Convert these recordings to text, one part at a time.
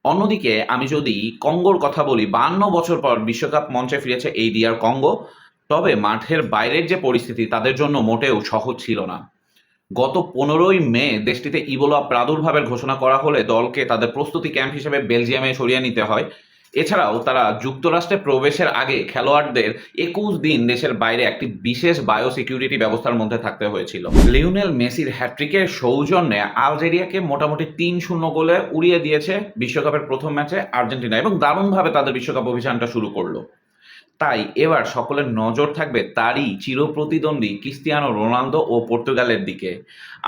অন্যদিকে আমি যদি কঙ্গোর কথা বলি, ৫২ বছর পর বিশ্বকাপ মঞ্চে ফিরেছে এই ডিআর কঙ্গো। তবে মাঠের বাইরের যে পরিস্থিতি তাদের জন্য মোটেও সহজ ছিল না। গত ১৫ই মে দেশটিতে ইবোলা প্রাদুর্ভাবের ঘোষণা করা হলে দলকে তাদের প্রস্তুতি ক্যাম্প হিসেবে বেলজিয়ামে সরিয়ে নিতে হয়। এছাড়াও তারা যুক্তরাষ্ট্রে প্রবেশের আগে খেলোয়াড়দের ২১ দিন দেশের বাইরে একটি বিশেষ বায়োসিকিউরিটি ব্যবস্থার মধ্যে থাকতে হয়েছিল। লিওনেল মেসির হ্যাট্রিকের সৌজন্যে আলজেরিয়াকে মোটামুটি ৩-০ গোলে উড়িয়ে দিয়েছে বিশ্বকাপের প্রথম ম্যাচে আর্জেন্টিনা, এবং দারুণভাবে তাদের বিশ্বকাপ অভিযানটা শুরু করলো। তাই এবার সকলের নজর থাকবে তারই চিরপ্রতিদ্বন্দ্বী ক্রিস্টিয়ানো রোনালদো ও পর্তুগালের দিকে।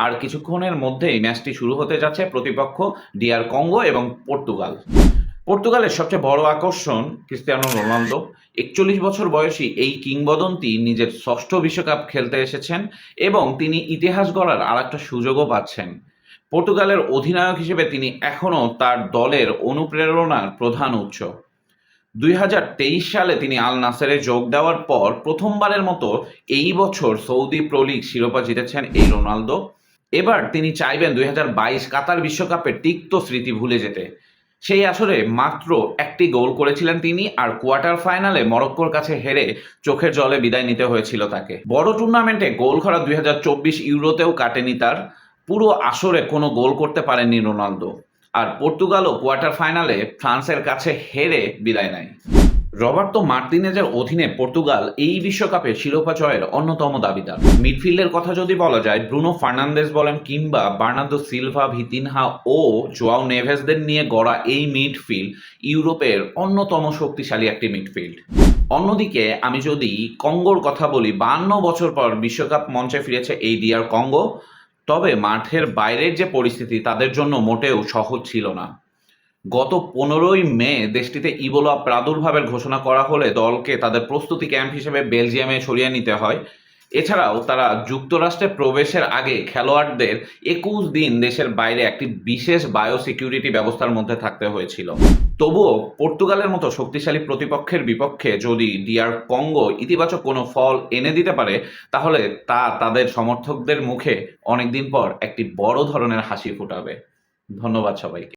আর কিছুক্ষণের মধ্যেই ম্যাচটি শুরু হতে যাচ্ছে প্রতিপক্ষ ডিআর কঙ্গো এবং পর্তুগাল। পর্তুগালের সবচেয়ে বড় আকর্ষণ ক্রিস্টিয়ানো রোনালদো। ৪১ বছর বয়সী এই কিংবদন্তি নিজের ষষ্ঠ বিশ্বকাপ খেলতে এসেছেন এবং তিনি ইতিহাস গড়ার আরেকটা সুযোগও পাচ্ছেন। পর্তুগালের অধিনায়ক হিসেবে তিনি এখনও তার দলের অনুপ্রেরণার প্রধান উৎস। ২০২৩ সালে তিনি আল নাসেরে যোগ দেওয়ার পর প্রথমবারের মতো এই বছর সৌদি প্রো লিগ শিরোপা জিতেছেন এই রোনালদো। এবার তিনি চাইবেন ২০২২ কাতার বিশ্বকাপের তিক্ত স্মৃতি ভুলে যেতে। সেই আসরে মাত্র একটি গোল করেছিলেন তিনি, আর কোয়ার্টার ফাইনালে মরক্কোর কাছে হেরে চোখের জলে বিদায় নিতে হয়েছিল তাকে। বড় টুর্নামেন্টে গোল করা ২০২৪ ইউরোতেও কাটেনি তার। পুরো আসরে কোনো গোল করতে পারেননি রোনালদো। আর পর্তুগালও কোয়ার্টার ফাইনালে ফ্রান্সের কাছে হেরে বিদায় নেয়। রবার্তো মার্তিনেজের অধীনে পর্তুগাল এই বিশ্বকাপে শিরোপা জয়ের অন্যতম দাবিদার। মিডফিল্ডের কথা যদি বলা যায়, ব্রুনো ফার্নান্দেজ বলেন কিংবা বার্নার্দো সিলভা, ভিতিনহা ও জোয়াও নেভেসদের নিয়ে গড়া এই মিডফিল্ড ইউরোপের অন্যতম শক্তিশালী একটি মিডফিল্ড। অন্যদিকে আমি যদি কঙ্গোর কথা বলি, ৫২ বছর পর বিশ্বকাপ মঞ্চে ফিরেছে এই ডিআর কঙ্গো। তবে মাঠের বাইরের যে পরিস্থিতি তাদের জন্য মোটেও সহজ ছিল না। গত ১৫ই মে দেশটিতে ইবোলা প্রাদুর্ভাবের ঘোষণা করা হলে দলকে তাদের প্রস্তুতি ক্যাম্প হিসেবে বেলজিয়ামে সরিয়ে নিতে হয়। এছাড়াও তারা যুক্তরাষ্ট্রে প্রবেশের আগে খেলোয়াড়দের ২১ দিন দেশের বাইরে একটি বিশেষ বায়োসিকিউরিটি ব্যবস্থার মধ্যে থাকতে হয়েছিল। তবুও পর্তুগালের মতো শক্তিশালী প্রতিপক্ষের বিপক্ষে যদি ডিআর কঙ্গো ইতিবাচক কোনো ফল এনে দিতে পারে, তাহলে তা তাদের সমর্থকদের মুখে অনেকদিন পর একটি বড় ধরনের হাসি ফোটাবে। ধন্যবাদ সবাইকে।